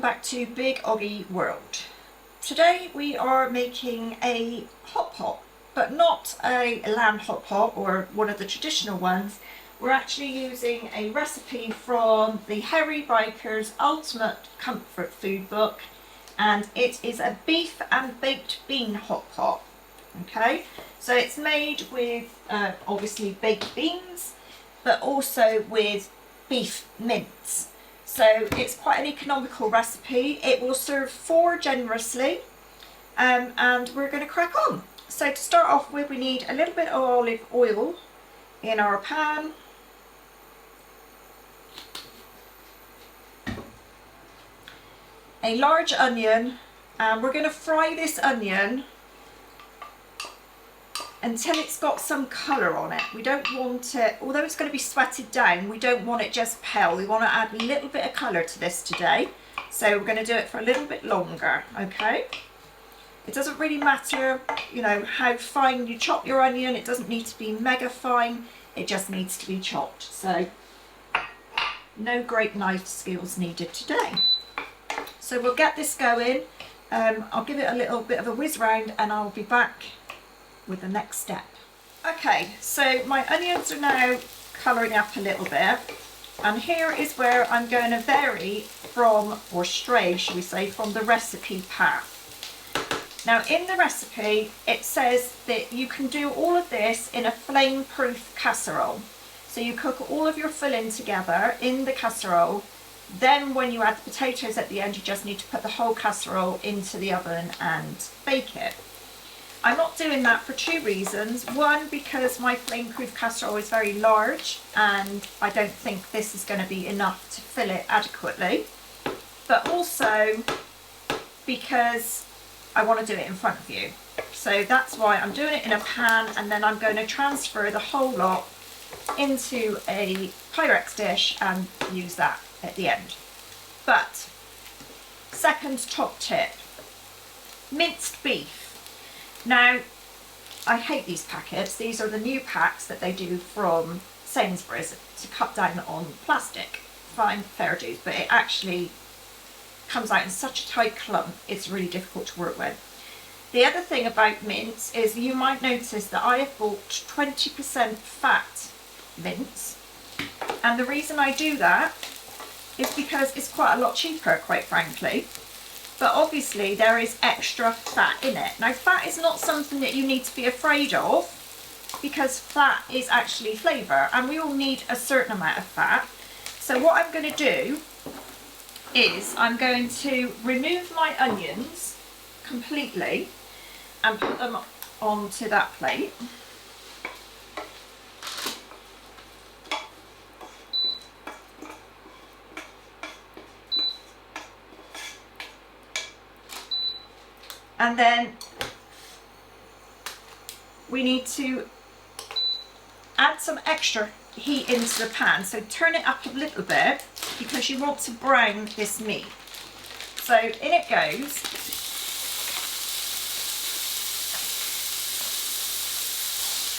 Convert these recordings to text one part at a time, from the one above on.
welcome back to Big OGGIE World. Today we are making a hot pot, but not a lamb hot pot or one of the traditional ones. We're actually using a recipe from the Hairy Biker's Ultimate Comfort Food Book, and it is a beef and baked bean hot pot. Okay, so it's made with obviously baked beans, but also with beef mince. So it's quite an economical recipe. It will serve 4 generously, and we're going to crack on. So to start off with, we need a little bit of olive oil in our pan. A large onion, and we're going to fry this onion until it's got some colour on it. We don't want it, although it's going to be sweated down, we don't want it just pale. We want to add a little bit of colour to this today. So we're going to do it for a little bit longer, okay? It doesn't really matter, you know, how fine you chop your onion. It doesn't need to be mega fine. It just needs to be chopped. So no great knife skills needed today. So we'll get this going. I'll give it a little bit of a whiz round and I'll be back with the next step. Okay, so my onions are now colouring up a little bit, and here is where I'm going to vary from, or stray should we say, from the recipe path. Now in the recipe it says that you can do all of this in a flame proof casserole. So you cook all of your filling together in the casserole, then when you add the potatoes at the end you just need to put the whole casserole into the oven and bake it. I'm not doing that for 2 reasons. One, because my flame-proof casserole is very large and I don't think this is going to be enough to fill it adequately. But also because I want to do it in front of you. So that's why I'm doing it in a pan, and then I'm going to transfer the whole lot into a Pyrex dish and use that at the end. But second top tip, minced beef. Now, I hate these packets. These are the new packs that they do from Sainsbury's to cut down on plastic. Fine, fair dues, but it actually comes out in such a tight clump, it's really difficult to work with. The other thing about mince is you might notice that I have bought 20% fat mince, and the reason I do that is because it's quite a lot cheaper, quite frankly. But obviously there is extra fat in it. Now fat is not something that you need to be afraid of, because fat is actually flavour and we all need a certain amount of fat. So what I'm going to do is I'm going to remove my onions completely and put them onto that plate. And then we need to add some extra heat into the pan. So turn it up a little bit because you want to brown this meat. So in it goes.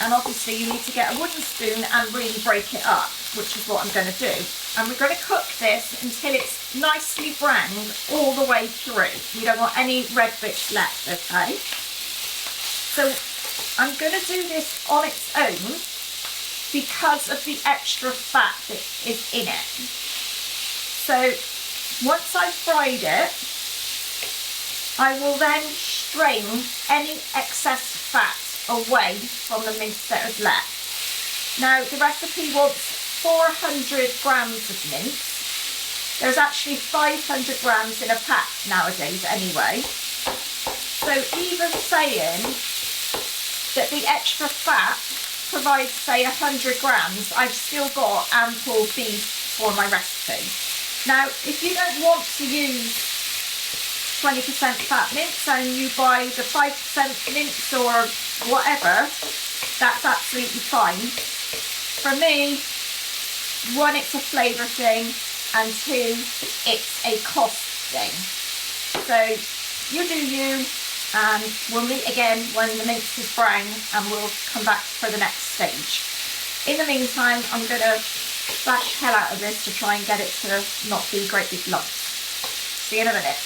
And obviously you need to get a wooden spoon and really break it up, which is what I'm going to do. And we're going to cook this until it's nicely browned all the way through. We don't want any red bits left, okay? So I'm going to do this on its own because of the extra fat that is in it. So once I've fried it, I will then strain any excess fat away from the mince that is left. Now the recipe wants 400 grams of mince. There's actually 500 grams in a pack nowadays anyway. So even saying that the extra fat provides say 100 grams, I've still got ample beef for my recipe. Now if you don't want to use 20% fat mince and you buy the 5% mince or whatever, that's absolutely fine. For me, 1, it's a flavour thing, and 2, it's a cost thing. So you do you, and we'll meet again when the mince is brown and we'll come back for the next stage. In the meantime, I'm going to bash hell out of this to try and get it to not be great big lumps. See you in a minute.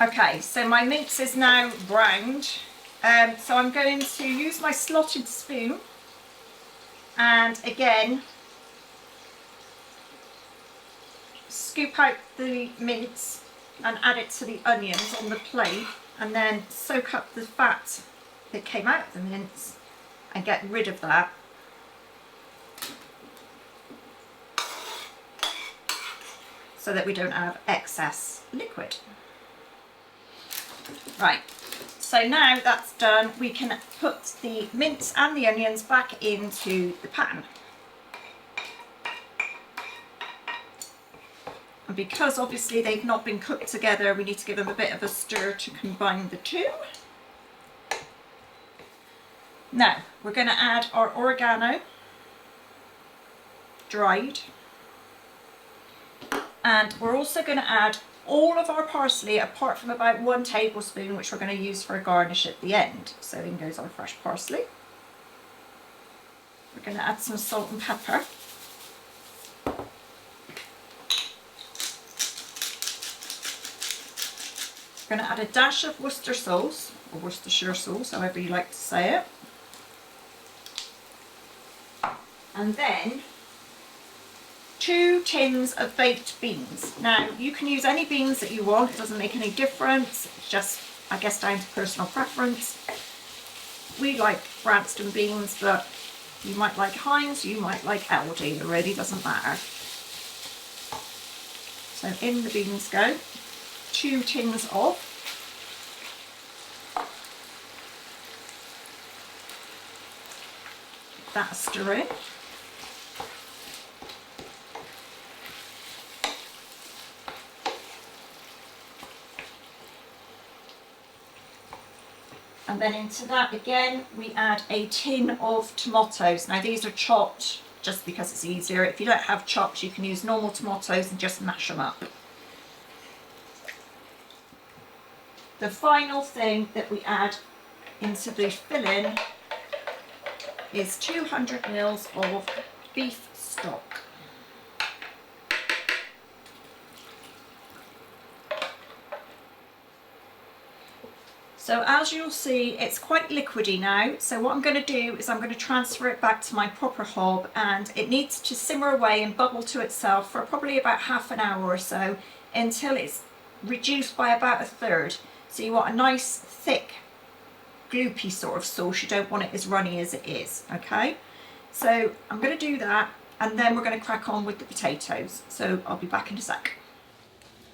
Okay, so my mince is now browned. So I'm going to use my slotted spoon and again scoop out the mince and add it to the onions on the plate, and then soak up the fat that came out of the mince and get rid of that. So that we don't have excess liquid. Right, so now that's done, we can put the mince and the onions back into the pan. And because obviously they've not been cooked together, we need to give them a bit of a stir to combine the two. Now, we're going to add our oregano, dried. And we're also going to add all of our parsley apart from about 1 tablespoon, which we're going to use for a garnish at the end. So in goes our fresh parsley. We're going to add some salt and pepper. We're going to add a dash of Worcester sauce, or Worcestershire sauce, however you like to say it. And then 2 tins of baked beans. Now you can use any beans that you want, it doesn't make any difference, it's just I guess down to personal preference. We like Branston beans, but you might like Heinz, you might like Aldi, it really doesn't matter. So in the beans go, 2 tins of. That stir in. And then into that again, we add a tin of tomatoes. Now these are chopped just because it's easier. If you don't have chopped, you can use normal tomatoes and just mash them up. The final thing that we add into the filling is 200 ml of beef stock. So as you'll see, it's quite liquidy now. So what I'm going to do is I'm going to transfer it back to my proper hob, and it needs to simmer away and bubble to itself for probably about half an hour or so until it's reduced by about 1/3. So you want a nice thick gloopy sort of sauce. You don't want it as runny as it is, okay? So I'm going to do that, and then we're going to crack on with the potatoes. So I'll be back in a sec.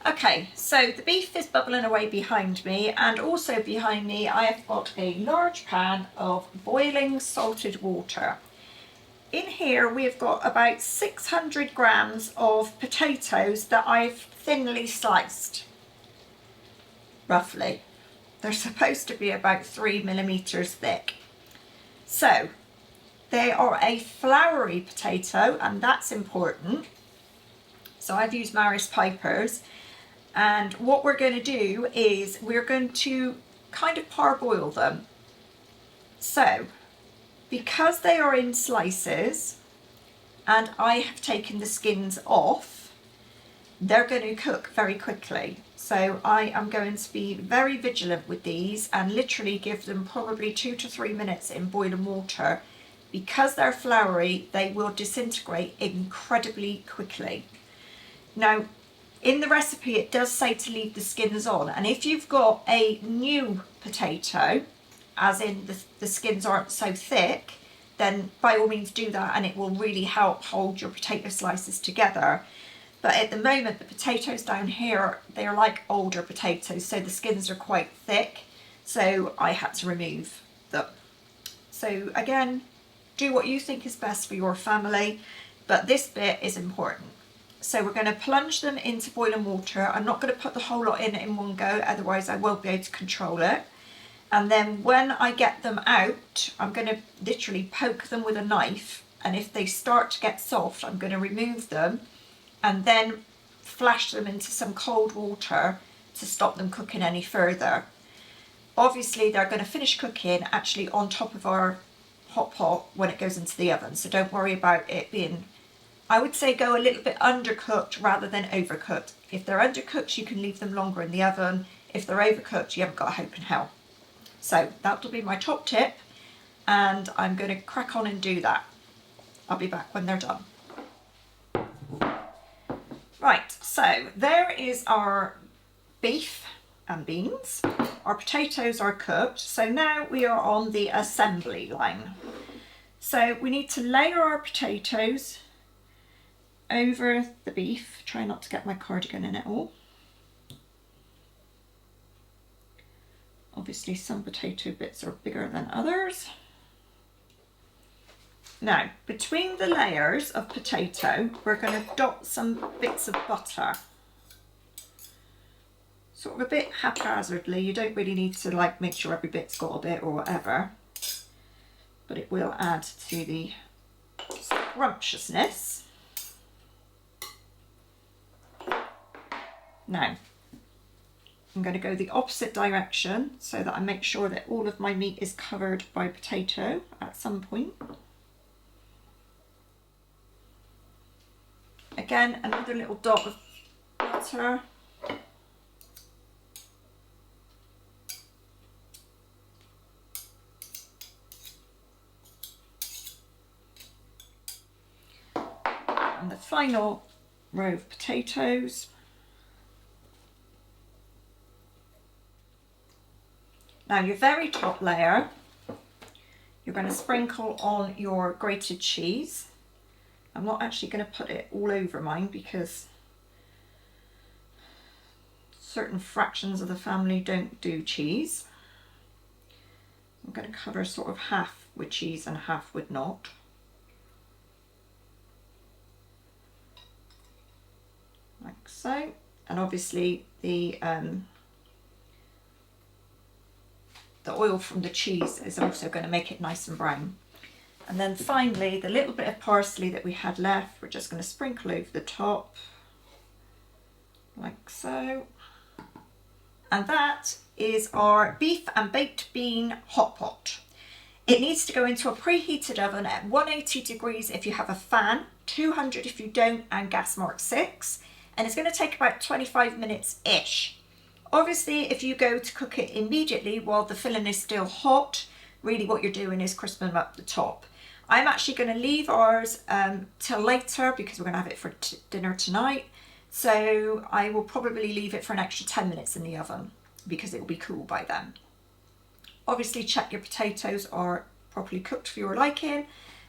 Okay, so the beef is bubbling away behind me, and also behind me I have got a large pan of boiling salted water. In here we've got about 600 grams of potatoes that I've thinly sliced, roughly. They're supposed to be about 3 millimeters thick. So they are a floury potato, and that's important. So I've used Maris Pipers. And what we're going to do is we're going to kind of parboil them. So because they are in slices and I have taken the skins off, they're going to cook very quickly. So I am going to be very vigilant with these and literally give them probably 2 to 3 minutes in boiling water. Because they're floury, they will disintegrate incredibly quickly. Now, in the recipe it does say to leave the skins on, and if you've got a new potato, as in the skins aren't so thick, then by all means do that, and it will really help hold your potato slices together. But at the moment the potatoes down here, they're like older potatoes, so the skins are quite thick, so I had to remove them. So again, do what you think is best for your family, but this bit is important. So we're going to plunge them into boiling water. I'm not going to put the whole lot in one go, otherwise I won't be able to control it. And then when I get them out, I'm going to literally poke them with a knife, and if they start to get soft, I'm going to remove them and then flash them into some cold water to stop them cooking any further. Obviously they're going to finish cooking actually on top of our hot pot when it goes into the oven, so don't worry about it being I would say go a little bit undercooked rather than overcooked. If they're undercooked, you can leave them longer in the oven. If they're overcooked, you haven't got a hope in hell. So that'll be my top tip, and I'm going to crack on and do that. I'll be back when they're done. Right, so there is our beef and beans. Our potatoes are cooked, so now we are on the assembly line. So we need to layer our potatoes over the beef. Try not to get my cardigan in it all. Obviously some potato bits are bigger than others. Now, between the layers of potato, we're going to dot some bits of butter. Sort of a bit haphazardly. You don't really need to like make sure every bit's got a bit or whatever, but it will add to the scrumptiousness. Now, I'm going to go the opposite direction so that I make sure that all of my meat is covered by potato at some point. Again, another little dot of butter. And the final row of potatoes. Now your very top layer, you're going to sprinkle on your grated cheese. I'm not actually going to put it all over mine because certain fractions of the family don't do cheese. I'm going to cover sort of half with cheese and half with not. Like so. And obviously the oil from the cheese is also going to make it nice and brown. And then finally, the little bit of parsley that we had left, we're just going to sprinkle over the top, like so. And that is our beef and baked bean hot pot. It needs to go into a preheated oven at 180 degrees if you have a fan, 200 if you don't, and gas mark 6. And it's going to take about 25 minutes-ish. Obviously, if you go to cook it immediately while the filling is still hot, really what you're doing is crisping up the top. I'm actually going to leave ours till later because we're going to have it for dinner tonight. So I will probably leave it for an extra 10 minutes in the oven because it will be cool by then. Obviously check your potatoes are properly cooked for your liking.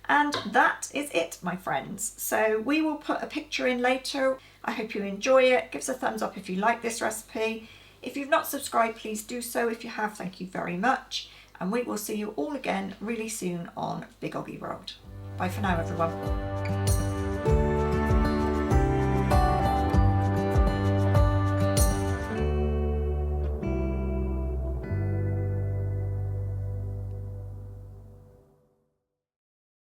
And that is it, my friends. So we will put a picture in later. I hope you enjoy it. Give us a thumbs up if you like this recipe. If you've not subscribed, please do so. If you have, thank you very much. And we will see you all again really soon on Big OGGIE World. Bye for now, everyone.